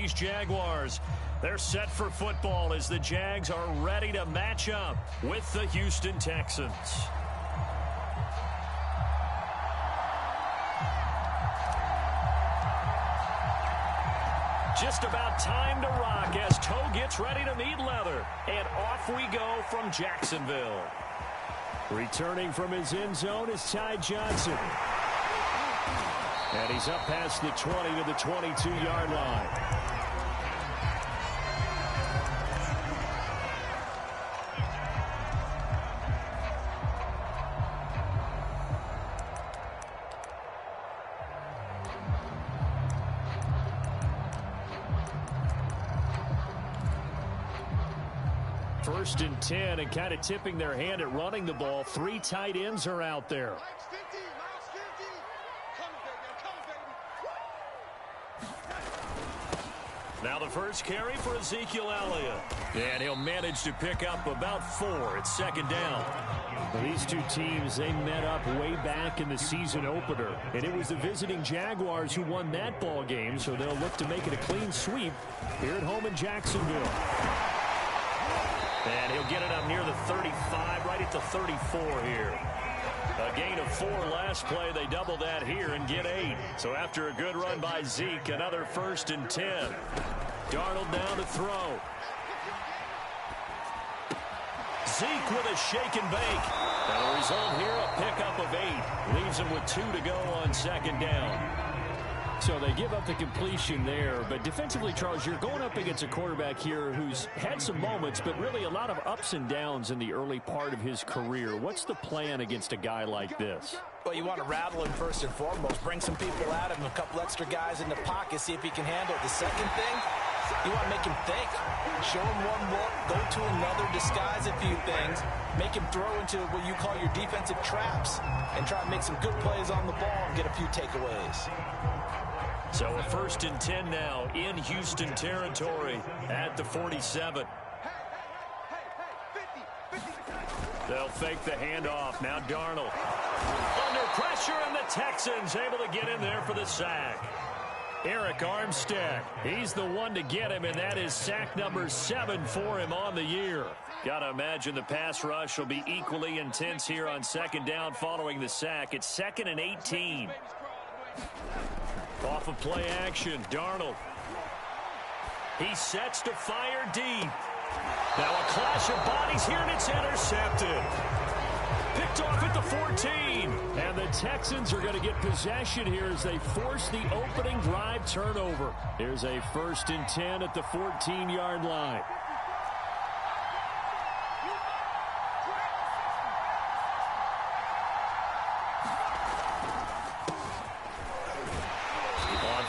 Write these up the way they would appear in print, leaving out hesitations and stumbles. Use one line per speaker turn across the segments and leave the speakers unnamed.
these Jaguars. They're set for football as the Jags are ready to match up with the Houston Texans. Just about time to rock as toe gets ready to meet leather. And off we go from Jacksonville. Returning from his end zone is Ty Johnson. And he's up past the 20 to the 22-yard line. First and 10, and kind of tipping their hand at running the ball. 3 tight ends are out there. Now the first carry for Ezekiel Elliott. And he'll manage to pick up about 4. It's second down. Well, these two teams, they met up way back in the season opener. And it was the visiting Jaguars who won that ball game, so they'll look to make it a clean sweep here at home in Jacksonville. And he'll get it up near the 35, right at the 34 here. A gain of 4 last play. They double that here and get 8. So after a good run by Zeke, another first and 10. Darnold down to throw. Zeke with a shake and bake. And the result here, a pickup of 8. Leaves him with 2 to go on second down. So they give up the completion there. But defensively, Charles, you're going up against a quarterback here who's had some moments, but really a lot of ups and downs in the early part of his career. What's the plan against a guy like this?
Well, you want to rattle him first and foremost. Bring some people at him, a couple extra guys in the pocket, see if he can handle it. The second thing, you want to make him think. Show him one look, go to another, disguise a few things, make him throw into what you call your defensive traps, and try to make some good plays on the ball and get a few takeaways.
So a first and 10 now in Houston territory at the 47. They'll fake the handoff. Now Darnold under pressure, and the Texans able to get in there for the sack. Eric Armstead, he's the one to get him, and that is sack number 7 for him on the year. Got to imagine the pass rush will be equally intense here on second down following the sack. It's 2nd and 18. Off of play action, Darnold. He sets to fire deep. Now a clash of bodies here, and it's intercepted. Picked off at the 14. And the Texans are going to get possession here as they force the opening drive turnover. Here's a first and 10 at the 14-yard line.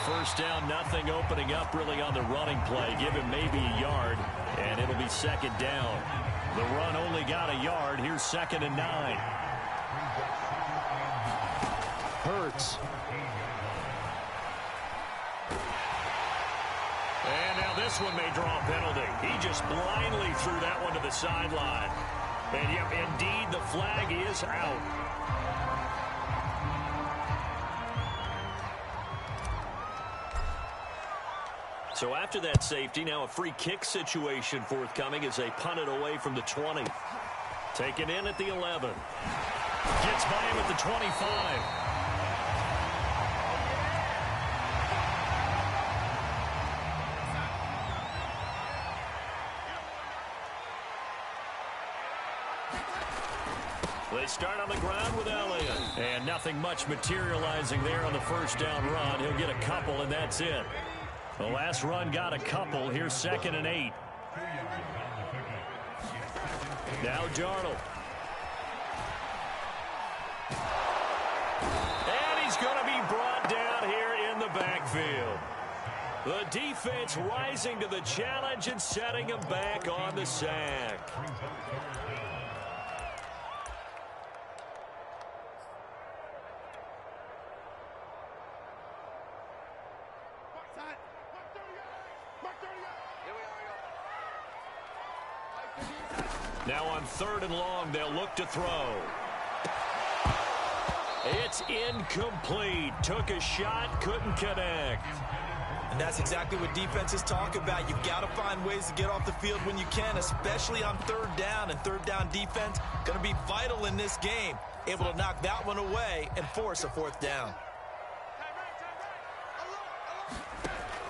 First down, nothing, opening up really on the running play. Give him maybe a yard, and it'll be second down. The run only got a yard. Here's 2nd and 9. Hurts. And now this one may draw a penalty. He just blindly threw that one to the sideline. And yep, indeed, the flag is out. So after that safety, now a free kick situation forthcoming as they punt it away from the 20. Taken in at the 11. Gets by him at the 25. They start on the ground with Elliott. And nothing much materializing there on the first down run. He'll get a couple, and that's it. The last run got a couple. Here's 2nd and 8. Now Darnold. And he's going to be brought down here in the backfield. The defense rising to the challenge and setting him back on the sack. Now on 3rd and long, they'll look to throw. It's incomplete. Took a shot, couldn't connect.
And that's exactly what defenses talk about. You've got to find ways to get off the field when you can, especially on third down. And third down defense going to be vital in this game. Able to knock that one away and force a fourth down.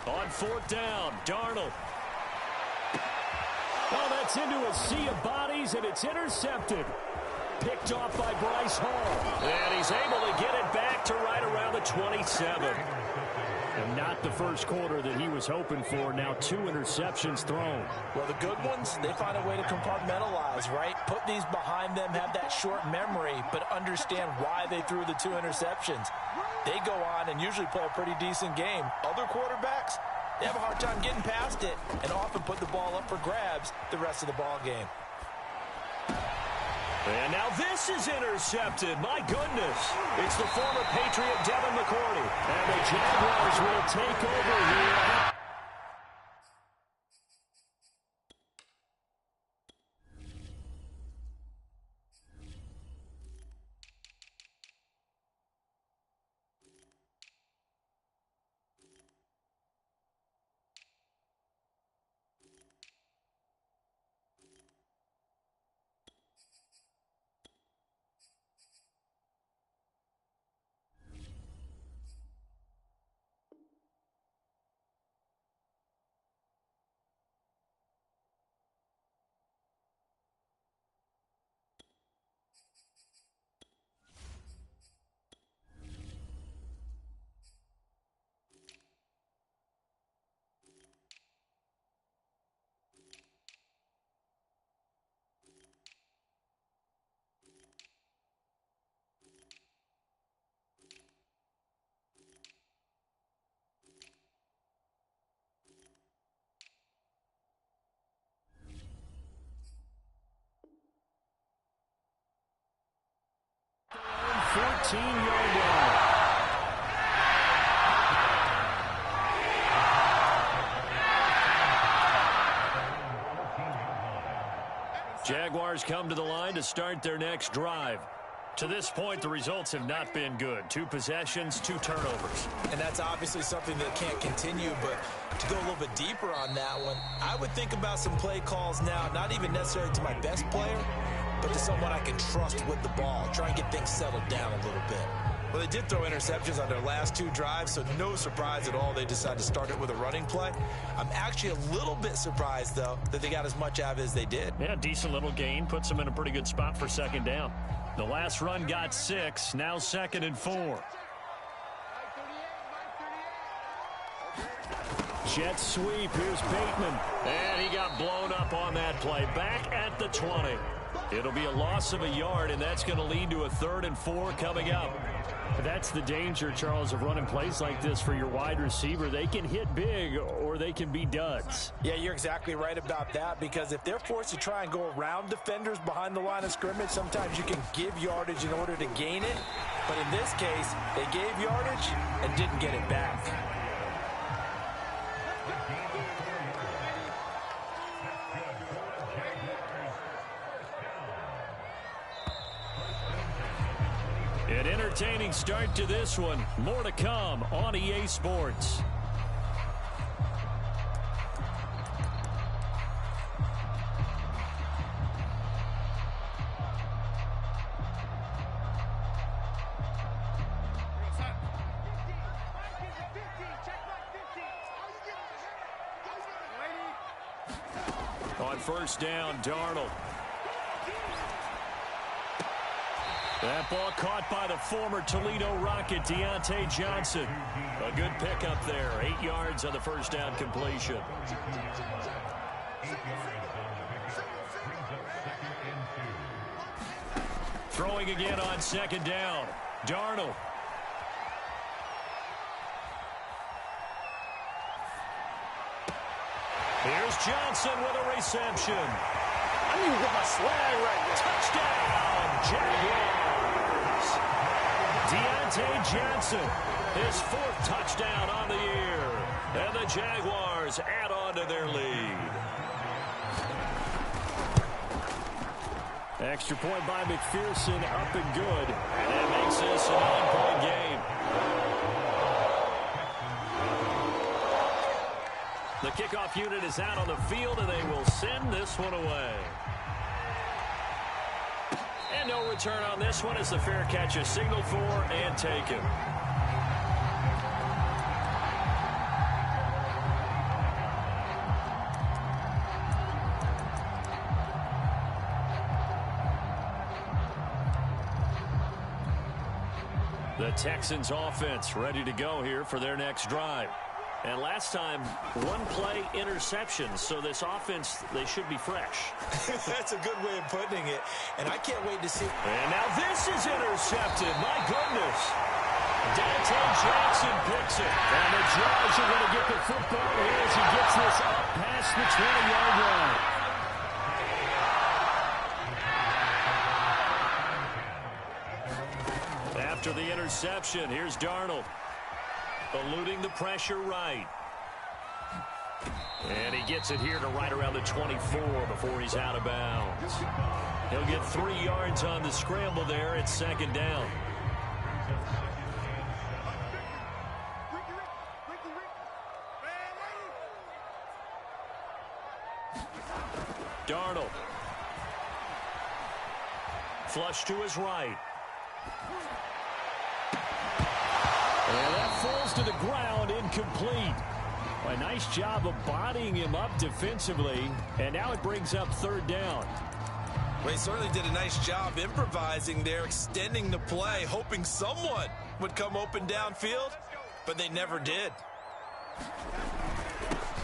On fourth down, Darnold. Oh, that's into a sea of bodies, and it's intercepted. Picked off by Bryce Hall. And he's able to get it back to right around the 27. And not the first quarter that he was hoping for. Now 2 interceptions thrown.
Well, the good ones, they find a way to compartmentalize, right? Put these behind them, have that short memory, but understand why they threw the 2 interceptions. They go on and usually play a pretty decent game. Other quarterbacks, they have a hard time getting past it and often put the ball up for grabs the rest of the ball game.
And now this is intercepted. My goodness. It's the former Patriot Devin McCourty. And the Jaguars will take over here. Jaguars come to the line to start their next drive. To this point, the results have not been good. 2 possessions, 2 turnovers.
And that's obviously something that can't continue, but to go a little bit deeper on that one, I would think about some play calls now, not even necessarily to my best player, but to someone I can trust with the ball. Try and get things settled down a little bit. Well, they did throw interceptions on their last 2 drives, so no surprise at all they decided to start it with a running play. I'm actually a little bit surprised, though, that they got as much out of it as they did.
Yeah, decent little gain. Puts them in a pretty good spot for second down. The last run got 6. Now 2nd and 4. Jet sweep. Here's Bateman. And he got blown up on that play. Back at the 20. It'll be a loss of a yard, and that's going to lead to a 3rd and 4 coming up. That's the danger, Charles, of running plays like this for your wide receiver. They can hit big or they can be duds.
Yeah, you're exactly right about that, because if they're forced to try and go around defenders behind the line of scrimmage, sometimes you can give yardage in order to gain it. But in this case, they gave yardage and didn't get it back.
An entertaining start to this one. More to come on EA Sports. On first down, Darnold. That ball caught by the former Toledo Rocket, Deontay Johnson. A good pickup there. 8 yards on the first down completion. Throwing again on second down. Darnold. Here's Johnson with a reception.
I need to get my swag right here.
Touchdown, Jaguars. Deontay Johnson, his 4th touchdown on the year. And the Jaguars add on to their lead. Extra point by McPherson, up and good. And that makes this a 9-point game. The kickoff unit is out on the field, and they will send this one away. And no return on this one as the fair catch is signaled for and taken. The Texans offense ready to go here for their next drive. And last time, one play interception. So this offense, they should be fresh.
That's a good way of putting it. And I can't wait to see.
And now this is intercepted. My goodness. Dante Jackson picks it. And the Jags are going to get the football here as he gets this up past the 20-yard line. After the interception, here's Darnold. Eluding the pressure right. And he gets it here to right around the 24 before he's out of bounds. He'll get 3 yards on the scramble there. It's second down. Darnold. Flush to his right. And that falls to the ground, incomplete. A nice job of bodying him up defensively, and now it brings up third down.
Well, he certainly did a nice job improvising there, extending the play, hoping someone would come open downfield, but they never did.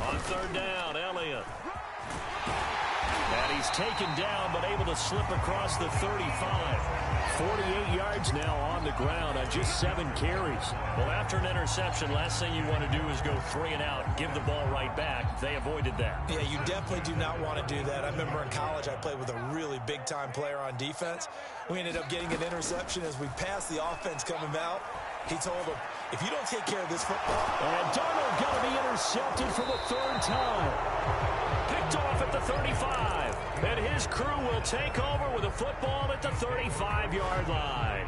On third down, Elliott. And he's taken down, but able to slip across the 35. 48 yards now on the ground on just 7 carries. Well, after an interception, last thing you want to do is go 3 and out and give the ball right back. They avoided that.
Yeah, you definitely do not want to do that. I remember in college I played with a really big-time player on defense. We ended up getting an interception as we passed the offense coming out. He told him, if you don't take care of this football.
And Darnold going to be intercepted for the 3rd time. Picked off at the 35. And his crew will take over with a football at the 35-yard line.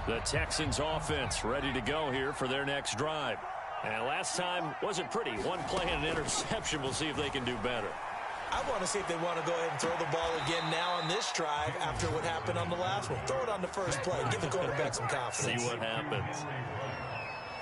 The Texans offense ready to go here for their next drive. And last time wasn't pretty. One play and an interception. We'll see if they can do better.
I want to see if they want to go ahead and throw the ball again now on this drive after what happened on the last one. Throw it on the first play. Give the quarterback some confidence.
See what happens.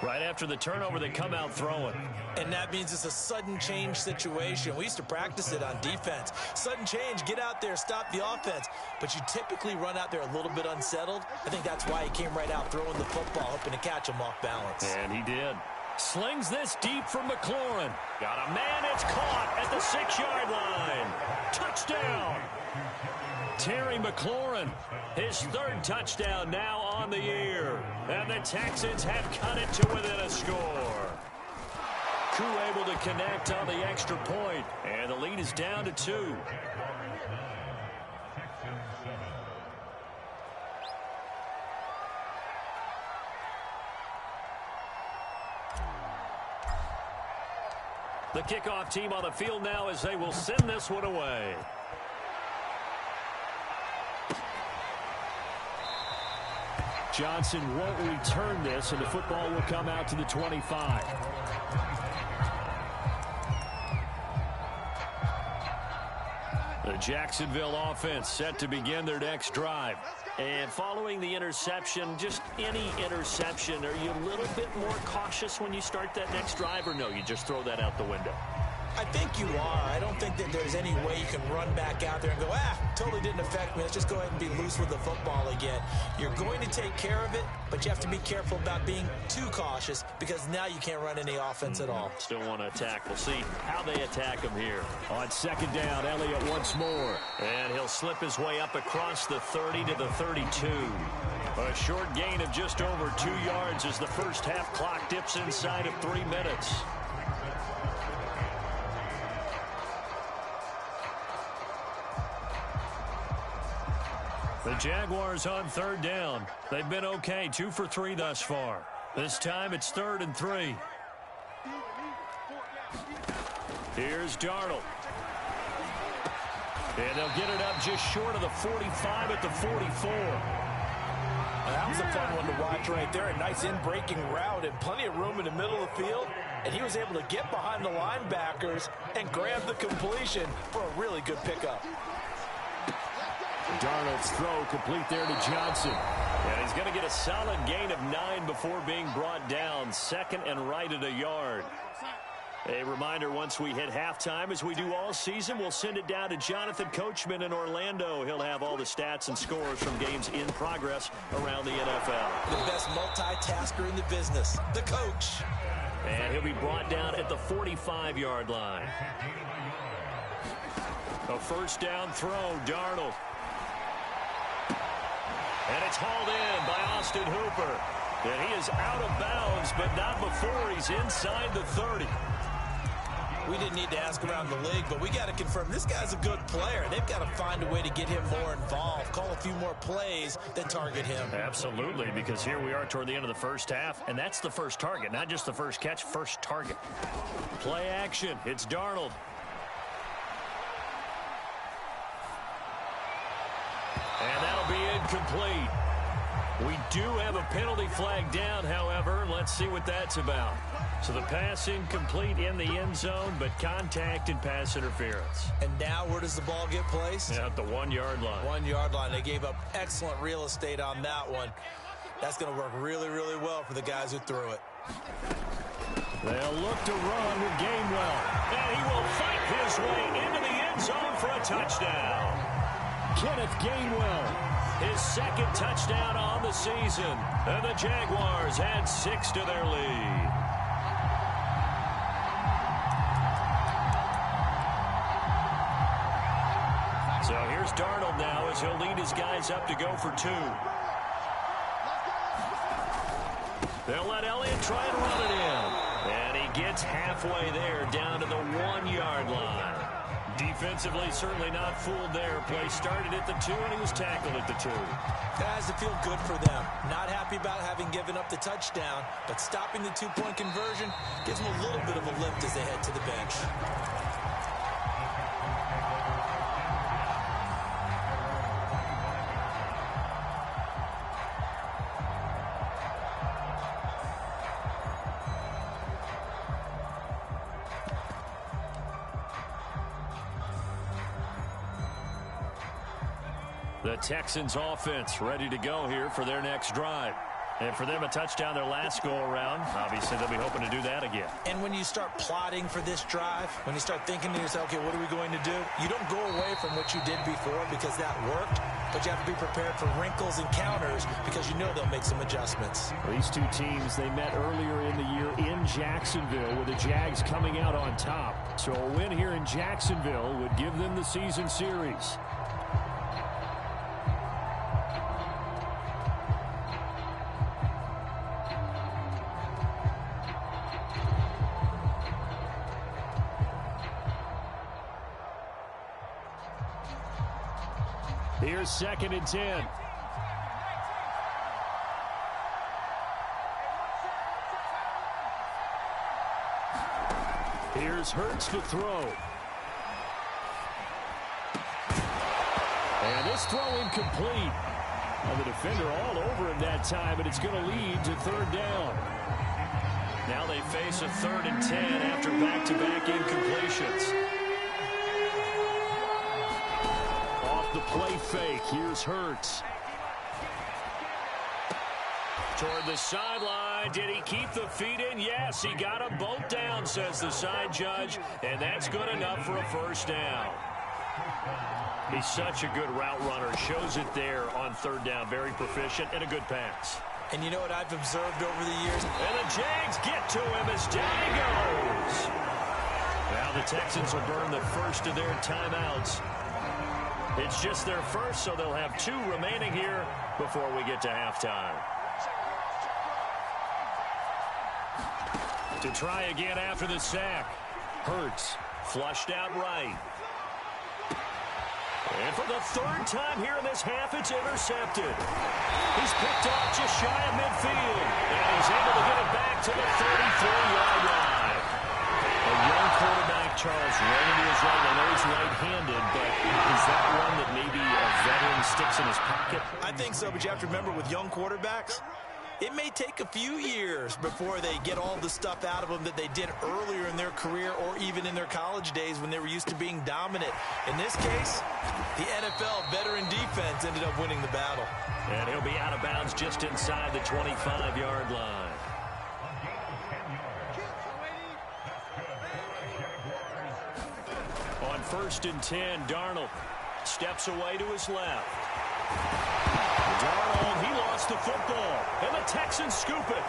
Right after the turnover, they come out throwing.
And that means it's a sudden change situation. We used to practice it on defense. Sudden change, get out there, stop the offense. But you typically run out there a little bit unsettled. I think that's why he came right out throwing the football, hoping to catch him off balance.
And he did. Slings this deep from McLaurin. Got a man, it's caught at the 6-yard line. Touchdown. Terry McLaurin, his 3rd touchdown now on the year. And the Texans have cut it to within a score. Crew able to connect on the extra point, and the lead is down to 2. The kickoff team on the field now as they will send this one away. Johnson won't return this, and the football will come out to the 25. The Jacksonville offense set to begin their next drive. And following the interception, just any interception, are you a little bit more cautious when you start that next drive, or no, you just throw that out the window?
I think you are. I don't think that there's any way you can run back out there and go, totally didn't affect me. Let's just go ahead and be loose with the football again. You're going to take care of it, but you have to be careful about being too cautious because now you can't run any offense at all.
Still want to attack. We'll see how they attack him here. On second down, Elliott once more. And he'll slip his way up across the 30 to the 32. A short gain of just over 2 yards as the first half clock dips inside of 3 minutes. The Jaguars on third down. They've been okay, 2 for 3 thus far. This time it's 3rd and 3. Here's Darnold. And they'll get it up just short of the 45 at the 44.
That was a fun one to watch right there. A nice in-breaking route and plenty of room in the middle of the field. And he was able to get behind the linebackers and grab the completion for a really good pickup.
Darnold's throw complete there to Johnson. And he's going to get a solid gain of 9 before being brought down. Second and right at a yard. A reminder, once we hit halftime, as we do all season, we'll send it down to Jonathan Coachman in Orlando. He'll have all the stats and scores from games in progress around the NFL.
The best multitasker in the business, the coach.
And he'll be brought down at the 45-yard line. A first down throw, Darnold. And it's hauled in by Austin Hooper. And he is out of bounds, but not before he's inside the 30.
We didn't need to ask around the league, but we got to confirm this guy's a good player. They've got to find a way to get him more involved, call a few more plays that target him.
Absolutely, because here we are toward the end of the first half, and that's the first target, not just the first catch, first target. Play action. It's Darnold. And that'll be incomplete. We do have a penalty flag down, however. Let's see what that's about. So the pass incomplete in the end zone, but contact and pass interference.
And now where does the ball get placed?
Yeah, at the 1-yard line.
1-yard line. They gave up excellent real estate on that one. That's going to work really, really well for the guys who threw it.
They'll look to run with Gainwell. And he will fight his way into the end zone for a touchdown. Kenneth Gainwell. His second touchdown on the season. And the Jaguars add 6 to their lead. So here's Darnold now as he'll lead his guys up to go for 2. They'll let Elliott try and run it in. And he gets halfway there down to the 1-yard line. Defensively, certainly not fooled there. Play started at the 2, and he was tackled at the 2.
Guys, it feel good for them. Not happy about having given up the touchdown, but stopping the 2-point conversion gives them a little bit of a lift as they head to the bench.
The Texans offense ready to go here for their next drive. And for them, a touchdown their last go-around. Obviously, they'll be hoping to do that again.
And when you start plotting for this drive, when you start thinking to yourself, okay, what are we going to do? You don't go away from what you did before because that worked, but you have to be prepared for wrinkles and counters because you know they'll make some adjustments.
These two teams, they met earlier in the year in Jacksonville with the Jags coming out on top. So a win here in Jacksonville would give them the season series. Here's 2nd and 10. Here's Hurts to throw. And this throw incomplete. And the defender all over him that time, but it's going to lead to 3rd down. Now they face a 3rd and 10 after back-to-back incompletions. The play fake. Here's Hurts. Toward the sideline. Did he keep the feet in? Yes, he got them both down, says the side judge. And that's good enough for a 1st down. He's such a good route runner. Shows it there on 3rd down. Very proficient and a good pass.
And you know what I've observed over the years?
And the Jags get to him as down he goes. Now the Texans will burn the first of their timeouts. It's just their first, so they'll have 2 remaining here before we get to halftime. To try again after the sack. Hurts flushed out right. And for the 3rd time here in this half, it's intercepted. He's picked off just shy of midfield. And he's able to get it back to the 33-yard line. A young quarterback, Charles, running to his right. I know he's right-handed, but is that one that maybe a veteran sticks in his pocket?
I think so, but you have to remember with young quarterbacks, it may take a few years before they get all the stuff out of them that they did earlier in their career or even in their college days when they were used to being dominant. In this case, the NFL veteran defense ended up winning the battle.
And he'll be out of bounds just inside the 25-yard line. On 1st and 10, Darnold steps away to his left. Darnold, he lost the football, and the Texans scoop it.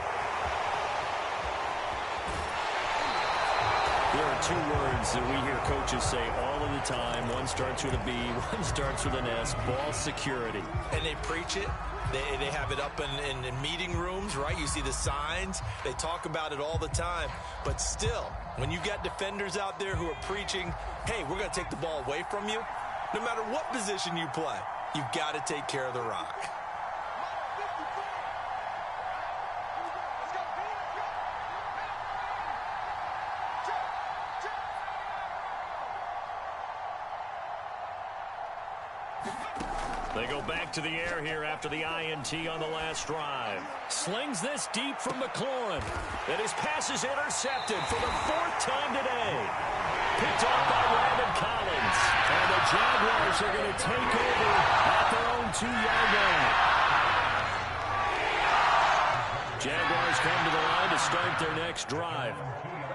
There are two words that we hear coaches say all of the time. One starts with a B, one starts with an S, ball security.
And they preach it. They have it up in meeting rooms, right? You see the signs. They talk about it all the time. But still, when you got defenders out there who are preaching, hey, we're going to take the ball away from you, no matter what position you play, you've got to take care of the rock.
They go back to the air here after the INT on the last drive. Slings this deep from McLaurin. And his pass is intercepted for the 4th time today. Picked off by Landon Collins. And the Jaguars are going to take over at their own 2-yard line. Jaguars come to the line to start their next drive.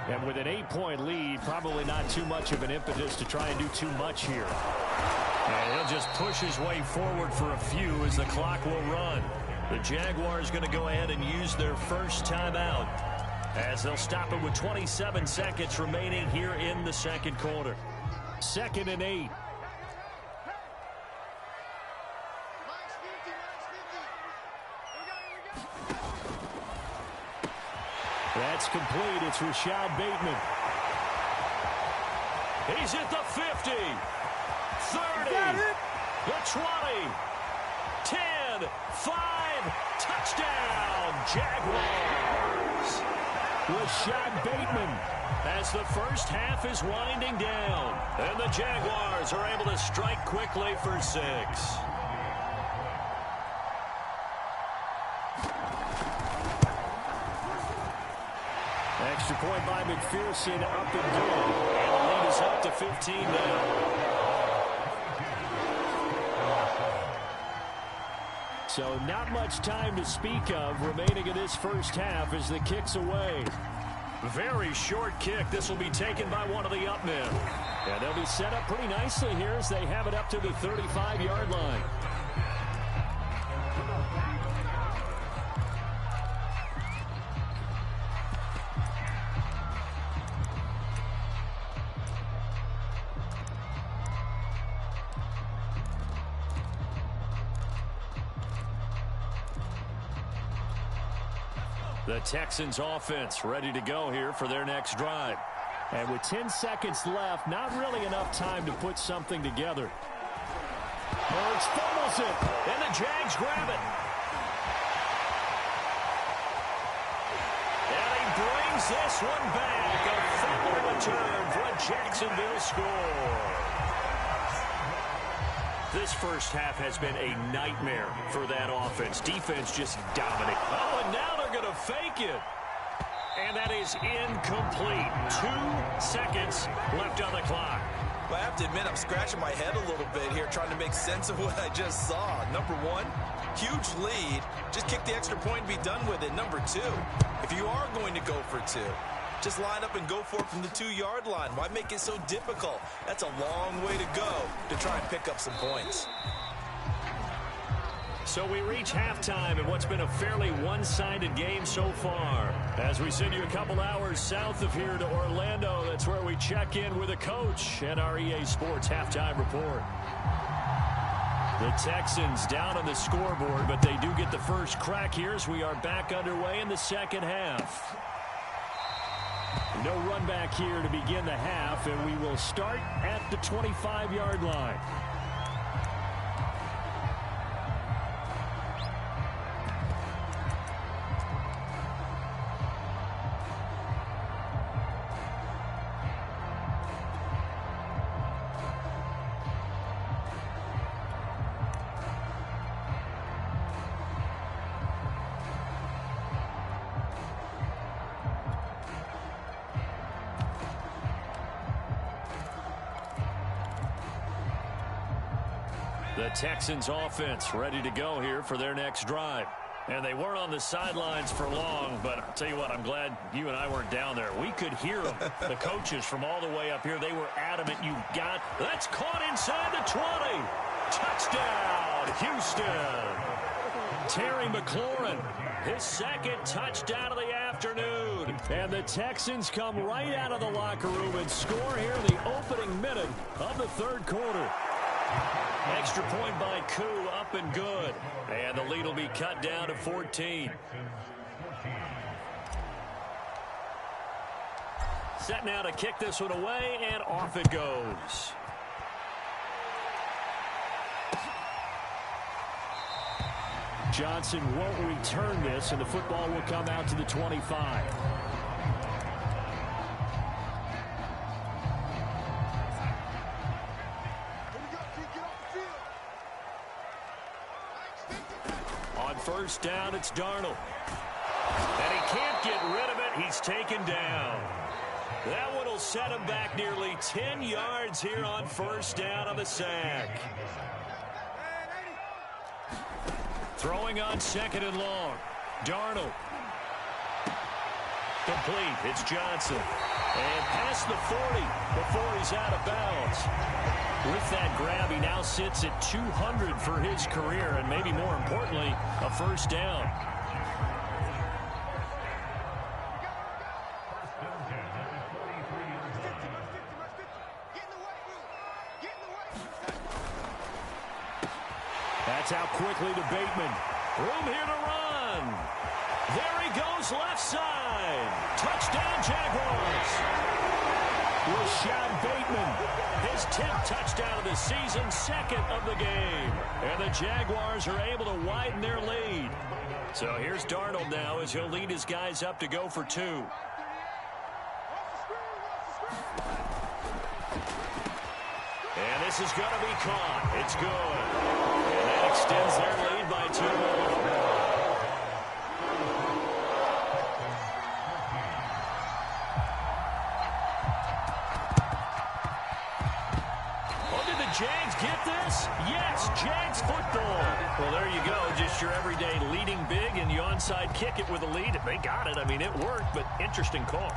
And with an 8-point lead, probably not too much of an impetus to try and do too much here. And he'll just push his way forward for a few as the clock will run. The Jaguars going to go ahead and use their first timeout as they'll stop it with 27 seconds remaining here in the second quarter. 2nd and 8. That's complete. It's Rashad Bateman. He's at the 50. 30, the 20, 10, 5, touchdown, Jaguars. Rashad Bateman as the first half is winding down. And the Jaguars are able to strike quickly for 6. Extra point by McPherson, up and good. And the lead is up to 15 now. So not much time to speak of remaining in this first half as the kick's away. Very short kick. This will be taken by one of the up men. And they'll be set up pretty nicely here as they have it up to the 35-yard line. The Texans offense ready to go here for their next drive. And with 10 seconds left, not really enough time to put something together. Hurts fumbles it, and the Jags grab it. And he brings this one back. A fumble return for a Jacksonville score. This first half has been a nightmare for that offense. Defense just dominant. Oh, and now they're going to fake it. And that is incomplete. 2 seconds left on the clock.
Well, I have to admit, I'm scratching my head a little bit here trying to make sense of what I just saw. Number one, huge lead. Just kick the extra point and be done with it. Number two, if you are going to go for 2, just line up and go for it from the 2-yard line. Why make it so difficult? That's a long way to go to try and pick up some points.
So we reach halftime in what's been a fairly one-sided game so far. As we send you a couple hours south of here to Orlando, that's where we check in with a coach and our EA Sports halftime report. The Texans down on the scoreboard, but they do get the first crack here as we are back underway in the second half. No run back here to begin the half, and we will start at the 25-yard line. The Texans offense ready to go here for their next drive. And they weren't on the sidelines for long, but I'll tell you what, I'm glad you and I weren't down there. We could hear them, the coaches from all the way up here. They were adamant. That's caught inside the 20. Touchdown, Houston. Terry McLaurin, his second touchdown of the afternoon. And the Texans come right out of the locker room and score here in the opening minute of the third quarter. Extra point by Koo, up and good. And the lead will be cut down to 14. Set now to kick this one away, and off it goes. Johnson won't return this, and the football will come out to the 25. On first down, it's Darnold. And he can't get rid of it. He's taken down. That one will set him back nearly 10 yards here on first down on the sack. Throwing on second and long. Darnold. Complete. It's Johnson. And past the 40 before he's out of bounds. With that grab, he now sits at 200 for his career, and maybe more importantly, a first down. That's out quickly to Bateman. Room here to run. There he goes, left side. Touchdown, Jaguars. Rashad Bateman, his 10th touchdown of the season, second of the game. And the Jaguars are able to widen their lead. So here's Darnold now as he'll lead his guys up to go for two. And this is going to be caught. It's good. And that extends their lead by 2 more. Jags get this? Yes, Jags football. Well, there you go. Just your everyday leading big, and you onside kick it with a lead. They got it. I mean, it worked, but interesting call.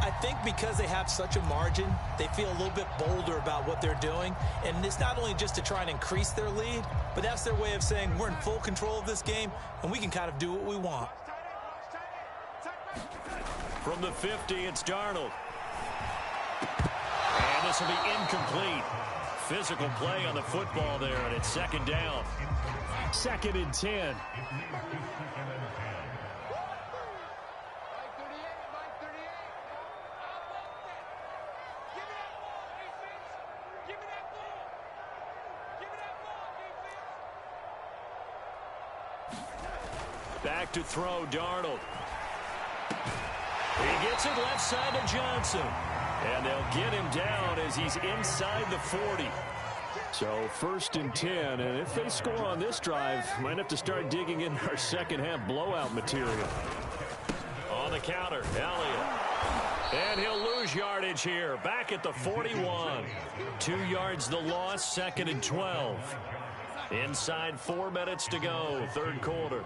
I think because they have such a margin, they feel a little bit bolder about what they're doing. And it's not only just to try and increase their lead, but that's their way of saying we're in full control of this game, and we can kind of do what we want.
From the 50, it's Darnold. And this will be incomplete. Physical play on the football there, and it's second down. Second and 10. Back to throw, Darnold. He gets it left side to Johnson. And they'll get him down as he's inside the 40. So first and 10, and if they score on this drive, might have to start digging in our second half blowout material. On the counter, Elliott. And he'll lose yardage here. Back at the 41. 2 yards the loss, second and 12. Inside 4 minutes to go, third quarter.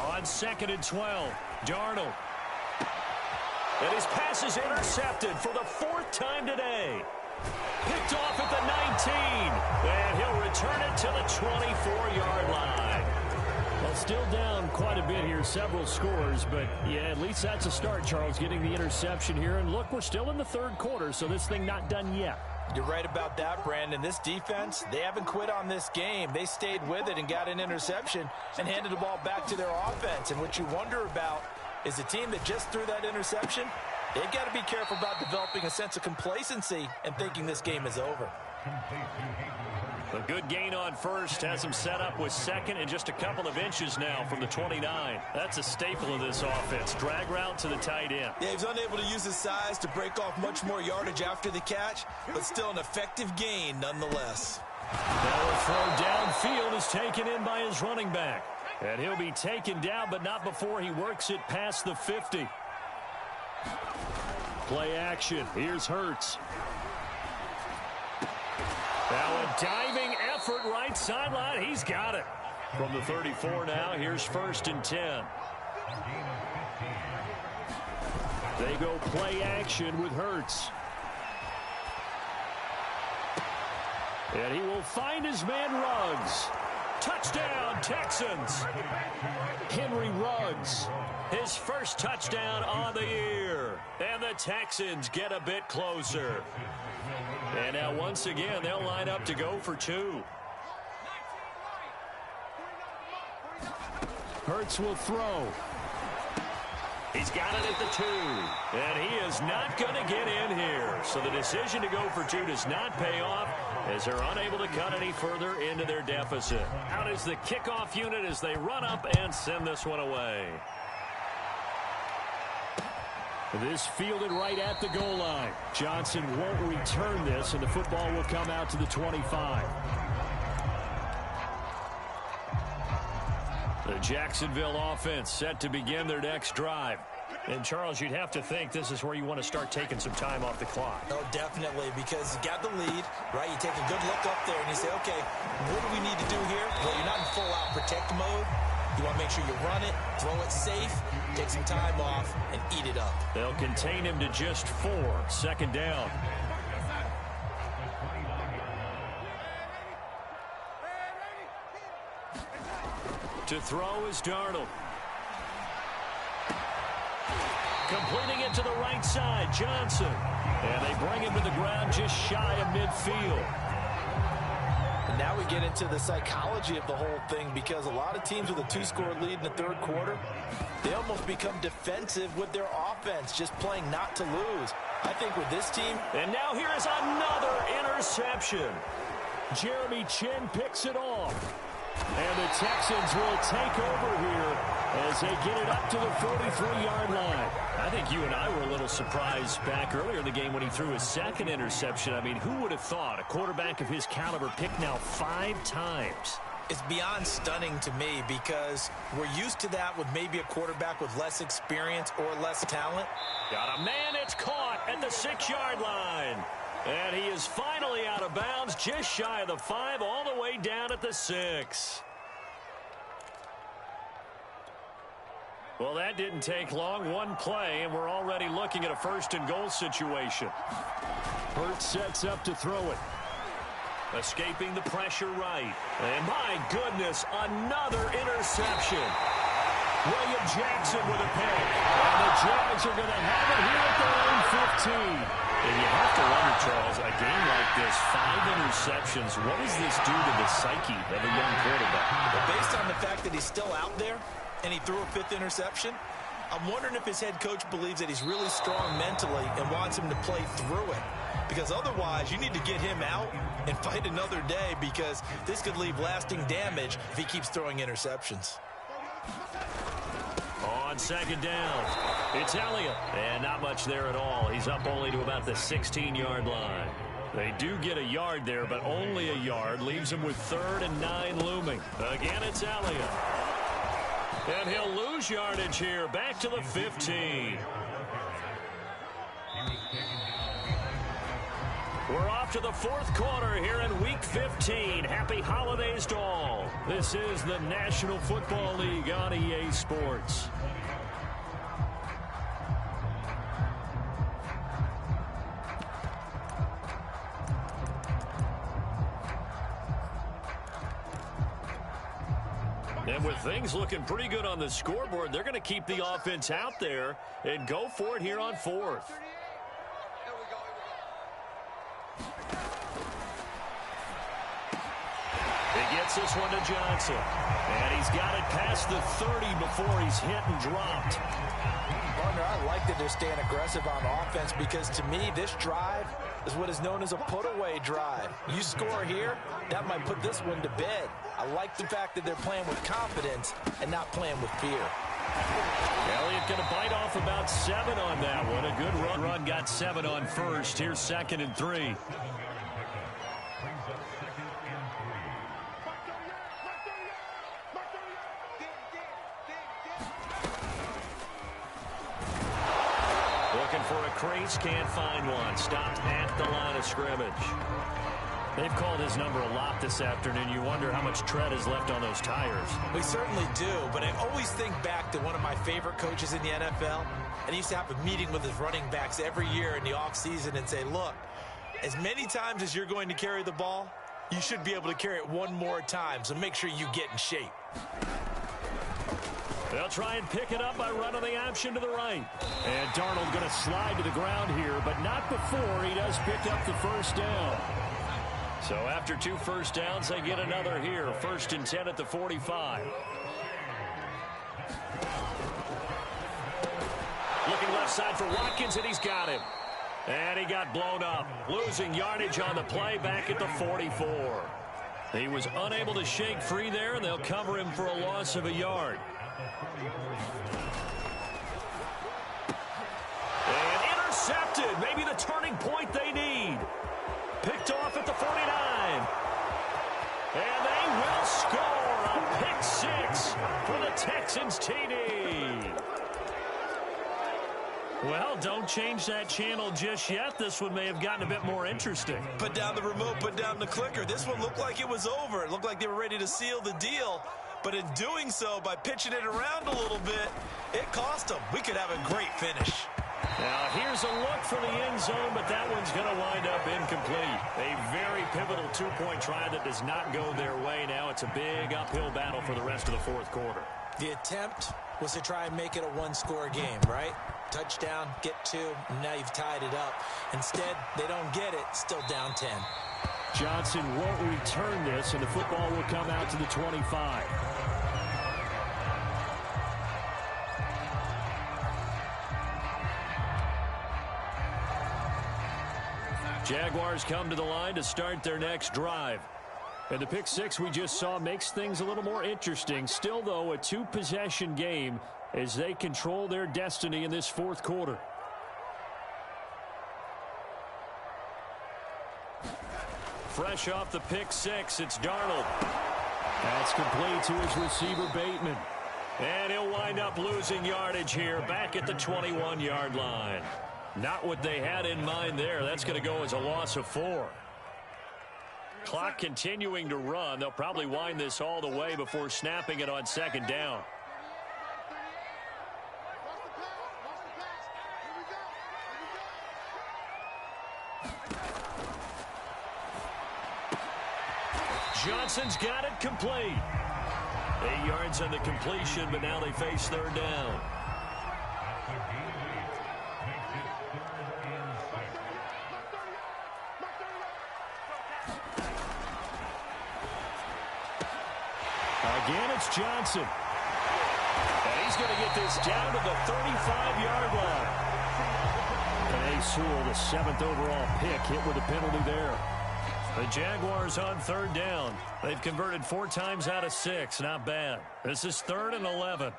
On second and 12, Darnold. And his pass is intercepted for the 4th time today. Picked off at the 19. And he'll return it to the 24-yard line. Well, still down quite a bit here, several scores. But, yeah, at least that's a start, Charles, getting the interception here. And, look, we're still in the third quarter, so this thing not done yet.
You're right about that, Brandon. This defense, they haven't quit on this game. They stayed with it and got an interception and handed the ball back to their offense. And what you wonder about is the team that just threw that interception, they've got to be careful about developing a sense of complacency and thinking this game is over.
A good gain on first has him set up with second and just a couple of inches now from the 29. That's a staple of this offense. Drag route to the tight end.
Yeah, he's unable to use his size to break off much more yardage after the catch, but still an effective gain nonetheless.
Now a throw downfield is taken in by his running back. And he'll be taken down, but not before he works it past the 50. Play action. Here's Hurts. diving effort right sideline. He's got it. From the 34 now, here's 1st and 10. They go play action with Hurts. And he will find his man Ruggs. Touchdown, Texans. Henry Ruggs, his first touchdown on the year. And the Texans get a bit closer. And now once again, they'll line up to go for 2. Hurts will throw. He's got it at the 2. And he is not going to get in here. So the decision to go for 2 does not pay off as they're unable to cut any further into their deficit. Out is the kickoff unit as they run up and send this one away. This fielded right at the goal line. Johnson won't return this, and the football will come out to the 25. The Jacksonville offense set to begin their next drive. And, Charles, you'd have to think this is where you want to start taking some time off the clock.
Oh, definitely, because you got the lead, right? You take a good look up there and you say, okay, what do we need to do here? Well, you're not in full-out protect mode. You want to make sure you run it, throw it safe, take some time off, and eat it up.
They'll contain him to just 4. 2nd down. To throw is Darnold. Completing it to the right side, Johnson. And they bring him to the ground just shy of midfield.
And now we get into the psychology of the whole thing, because a lot of teams with a 2-score lead in the 3rd quarter, they almost become defensive with their offense, just playing not to lose. I think with this team.
And now here is another interception. Jeremy Chin picks it off. And the Texans will take over here as they get it up to the 43-yard line. I think you and I were a little surprised back earlier in the game when he threw his 2nd interception. I mean, who would have thought a quarterback of his caliber picked now 5 times?
It's beyond stunning to me, because we're used to that with maybe a quarterback with less experience or less talent.
Got a man, it's caught at the 6-yard line. And he is finally out of bounds, just shy of the 5, all the way down at the 6. Well, that didn't take long. 1 play, and we're already looking at a 1st and goal situation. Hurts sets up to throw it. Escaping the pressure right. And my goodness, another interception. William Jackson with a pick. And the Jags are going to have it here at their own 15. And you have to wonder, Charles, a game like this, 5 interceptions, what does this do to the psyche of a young quarterback?
But based on the fact that he's still out there and he threw a 5th interception, I'm wondering if his head coach believes that he's really strong mentally and wants him to play through it. Because otherwise, you need to get him out and fight another day, because this could leave lasting damage if he keeps throwing interceptions.
On 2nd down, it's Elliott. And not much there at all. He's up only to about the 16-yard line. They do get a yard there, but only a yard. Leaves him with 3rd and 9 looming. Again, it's Elliott. And he'll lose yardage here. Back to the 15. We're off to the 4th quarter here in Week 15. Happy holidays to all. This is the National Football League on EA Sports. And with things looking pretty good on the scoreboard, they're going to keep the offense out there and go for it here on 4th. He gets this one to Johnson. And he's got it past the 30 before he's hit and dropped.
Partner, I like that they're staying aggressive on offense, because to me, this drive is what is known as a put-away drive. You score here, that might put this one to bed. I like the fact that they're playing with confidence and not playing with fear.
Elliott going to bite off about 7 on that one. A good run got 7 on 1st. Here's 2nd and 3. Looking for a crease, can't find one. Stopped at the line of scrimmage. They've called his number a lot this afternoon. You wonder how much tread is left on those tires.
We certainly do, but I always think back to one of my favorite coaches in the NFL, and he used to have a meeting with his running backs every year in the offseason and say, look, as many times as you're going to carry the ball, you should be able to carry it one more time, so make sure you get in shape.
They'll try and pick it up by running the option to the right. And Darnold going to slide to the ground here, but not before he does pick up the first down. So after 2 first downs, they get another here. 1st and 10 at the 45. Looking left side for Watkins, and he's got him. And he got blown up, losing yardage on the play back at the 44. He was unable to shake free there, and they'll cover him for a loss of a yard. And intercepted. Maybe the turning point they need. Picked off at the 49. And they will score a pick 6 for the Texans TD. Well, don't change that channel just yet. This one may have gotten a bit more interesting.
Put down the remote, put down the clicker. This one looked like it was over. It looked like they were ready to seal the deal. But in doing so, by pitching it around a little bit, it cost them. We could have a great finish.
Now, here's a look for the end zone, but that one's going to wind up incomplete. A very pivotal 2-point try that does not go their way. Now it's a big uphill battle for the rest of the 4th quarter.
The attempt was to try and make it a one-score game, right? Touchdown, get 2, and now you've tied it up. Instead, they don't get it, still down 10.
Johnson won't return this, and the football will come out to the 25. Jaguars come to the line to start their next drive. And the pick 6 we just saw makes things a little more interesting. Still, though, a 2-possession game as they control their destiny in this 4th quarter. Fresh off the pick 6, it's Darnold. That's complete to his receiver, Bateman. And he'll wind up losing yardage here back at the 21-yard line. Not what they had in mind there. That's going to go as a loss of 4. Clock continuing to run. They'll probably wind this all the way before snapping it on 2nd down. Johnson's got it complete. 8 yards on the completion, but now they face 3rd down. Again, it's Johnson. And he's going to get this down to the 35-yard line. And Ace Sewell, the 7th overall pick, hit with a penalty there. The Jaguars on 3rd down. They've converted 4 times out of 6. Not bad. This is 3rd and 11.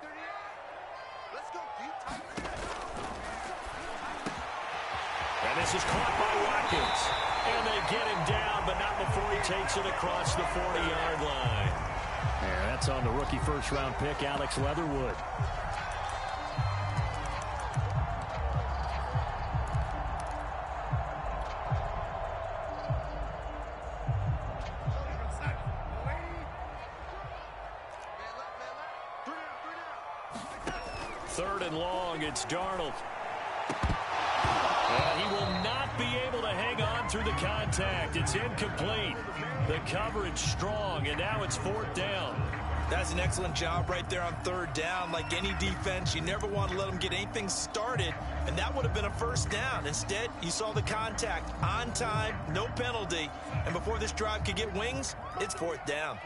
And this is caught by Watkins. And they get him down, but not before he takes it across the 40-yard line. And that's on the rookie 1st-round pick, Alex Leatherwood. Third and long, it's Darnold. And he will not be able to hang on through the contact. It's incomplete. The coverage strong, and now it's 4th down.
That's an excellent job right there on 3rd down. Like any defense, you never want to let them get anything started, and that would have been a 1st down. Instead, you saw the contact on time, no penalty, and before this drive could get wings, it's 4th down.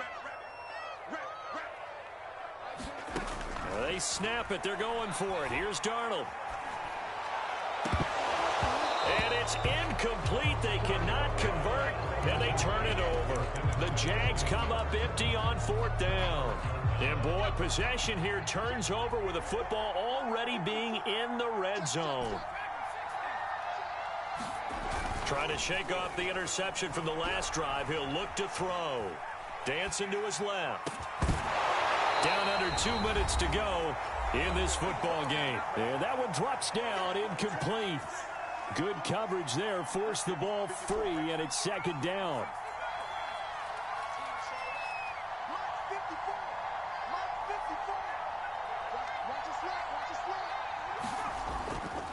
They snap it. They're going for it. Here's Darnold. And it's incomplete. They cannot convert, and they turn it over. The Jags come up empty on 4th down. And, boy, possession here turns over with the football already being in the red zone. Trying to shake off the interception from the last drive. He'll look to throw. Dancing to his left. Down under 2 minutes to go in this football game. And that one drops down, incomplete. Good coverage there, forced the ball free, and it's 2nd down.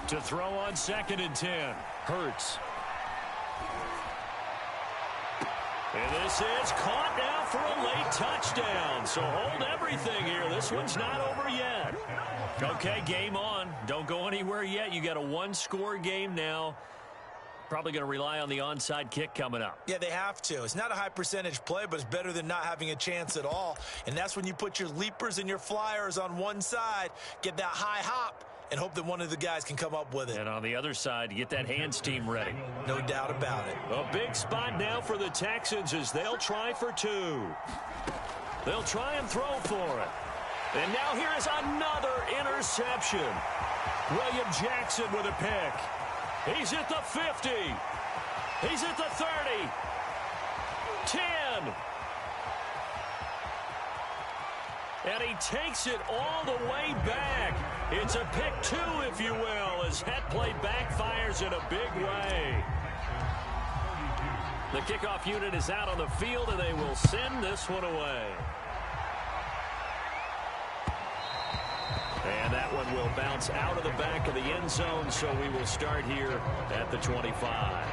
To throw on 2nd and 10. Hurts. And this is caught now for a late touchdown. So hold everything here. This one's not over yet. Okay, game on. Don't go anywhere yet. You got a one-score game now. Probably going to rely on the onside kick coming up.
Yeah, they have to. It's not a high percentage play, but it's better than not having a chance at all. And that's when you put your leapers and your flyers on one side, get that high hop, and hope that one of the guys can come up with it.
And on the other side, get that hands team ready.
No doubt about it.
A big spot now for the Texans as they'll try for 2. They'll try and throw for it. And now here is another interception. William Jackson with a pick. He's at the 50. He's at the 30. 10. And he takes it all the way back. It's a pick 2, if you will, as that play backfires in a big way. The kickoff unit is out on the field, and they will send this one away. And that one will bounce out of the back of the end zone, so we will start here at the 25.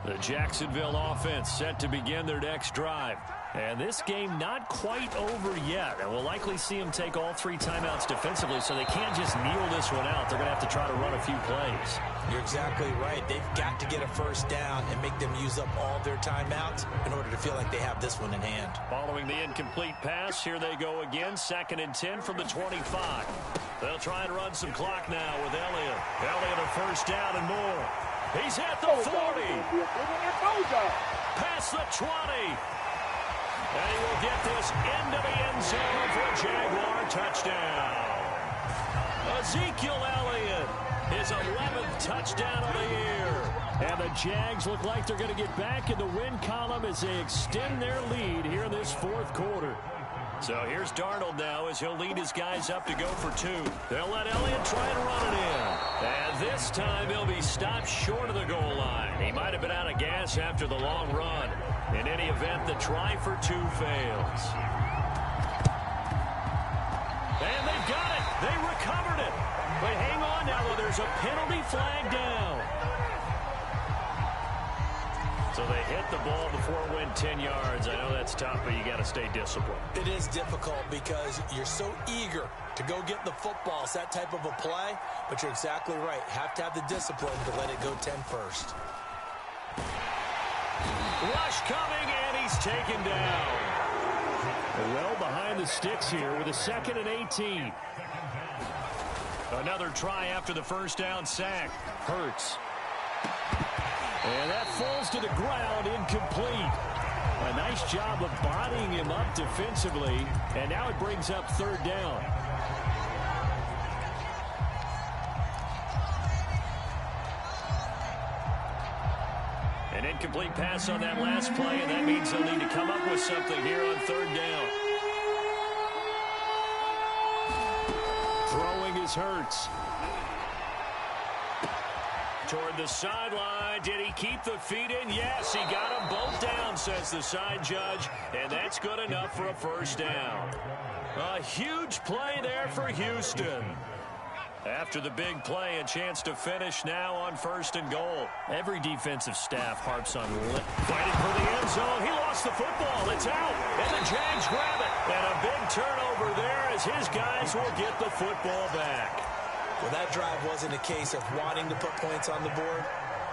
The Jacksonville offense set to begin their next drive. And this game not quite over yet. And we'll likely see them take all 3 timeouts defensively, so they can't just kneel this one out. They're going to have to try to run a few plays.
You're exactly right. They've got to get a first down and make them use up all their timeouts in order to feel like they have this one in hand. Following
the incomplete pass, here they go again. 2nd and 10 from the 25. They'll try and run some clock now with Elliott. Elliott a first down and more. He's at the 40. Past the 20. And he will get this into the end zone for a Jaguar touchdown. Ezekiel Elliott, his 11th touchdown of the year. And the Jags look like they're going to get back in the win column as they extend their lead here in this 4th quarter. So here's Darnold now as he'll lead his guys up to go for 2. They'll let Elliott try and run it in. And this time he'll be stopped short of the goal line. He might have been out of gas after the long run. In any event, the try for 2 fails. And they've got it. They recovered it. But hang on now, though. There's a penalty flag down. So they hit the ball before it went 10 yards. I know that's tough, but you got to stay disciplined.
It is difficult because you're so eager to go get the football. It's that type of a play, but you're exactly right. Have to have the discipline to let it go 10 first.
Rush coming, and he's taken down. Well behind the sticks here with a 2nd and 18. Another try after the first down sack. Hurts. And that falls to the ground, incomplete. A nice job of bodying him up defensively, and now it brings up 3rd down. An incomplete pass on that last play, and that means they'll need to come up with something here on 3rd down. Throwing is Hurts. Toward the sideline. Did he keep the feet in? Yes, he got them both down, says the side judge, and that's good enough for a first down. A huge play there for Houston. After the big play, a chance to finish now on 1st and goal. Every defensive staff harps on fighting for the end zone. He lost the football. It's out, and the Jags grab it. And a big turnover there as his guys will get the football back.
Well, that drive wasn't a case of wanting to put points on the board.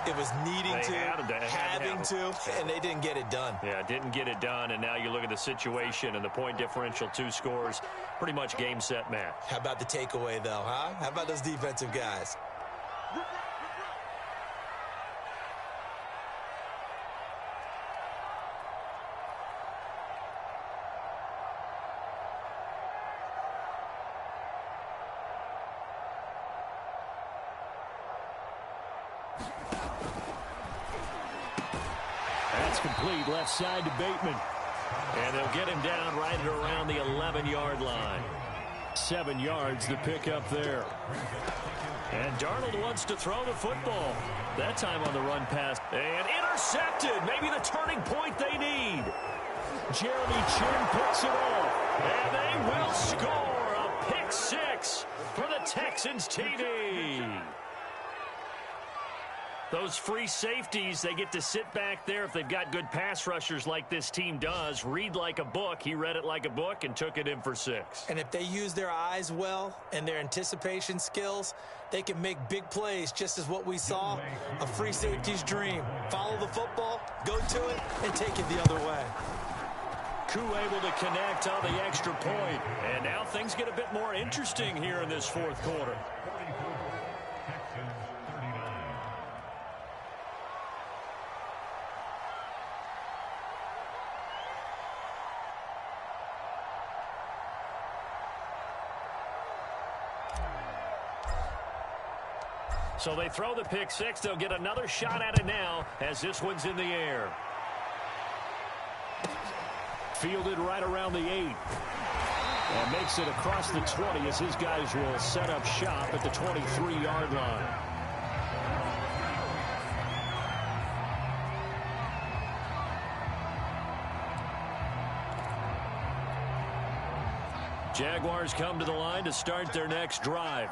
It was needing having to, and they didn't get it done.
Yeah, didn't get it done, and now you look at the situation and the point differential, 2 scores, pretty much game, set, match.
How about the takeaway, though, huh? How about those defensive guys?
Complete left side to Bateman. And they'll get him down right at around the 11-yard line. 7 yards to pick up there. And Darnold wants to throw the football. That time on the run pass. And intercepted. Maybe the turning point they need. Jeremy Chin picks it off. And they will score a pick six for the Texans TD. Those free safeties, they get to sit back there if they've got good pass rushers like this team does. Read like a book. He read it like a book and took it in for 6.
And if they use their eyes well and their anticipation skills, they can make big plays, just as what we saw, a free safety's dream. Follow the football, go to it, and take it the other way.
Koo able to connect on the extra point. And now things get a bit more interesting here in this fourth quarter. So they throw the pick six. They'll get another shot at it now as this one's in the air. Fielded right around the 8. And makes it across the 20 as his guys will set up shop at the 23-yard line. Jaguars come to the line to start their next drive.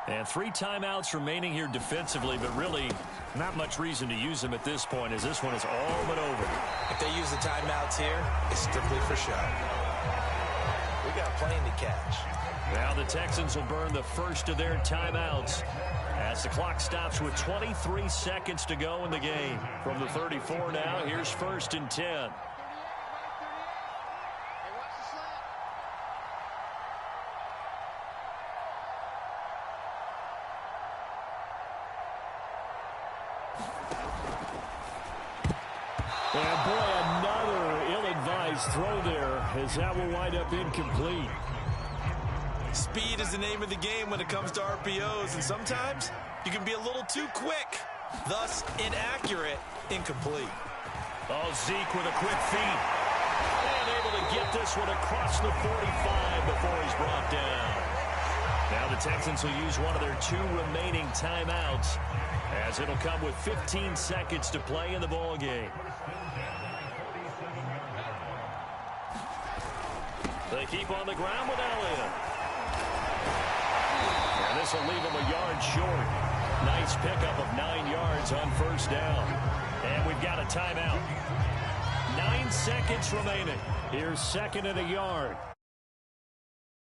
And 3 timeouts remaining here defensively, but really not much reason to use them at this point as this one is all but over.
If they use the timeouts here, it's strictly for show. We got a plane to catch.
Now the Texans will burn the first of their timeouts as the clock stops with 23 seconds to go in the game. From the 34 now, here's 1st and 10. And boy, another ill-advised throw there as that will wind up incomplete.
Speed is the name of the game when it comes to RPOs, and sometimes you can be a little too quick, thus inaccurate, incomplete.
Oh, Zeke with a quick feed. And able to get this one across the 45 before he's brought down. Now the Texans will use one of their 2 remaining timeouts as it'll come with 15 seconds to play in the ball game. They keep on the ground with Elliott. And this will leave him a yard short. Nice pickup of 9 yards on 1st down. And we've got a timeout. 9 seconds remaining. Here's 2nd and a yard.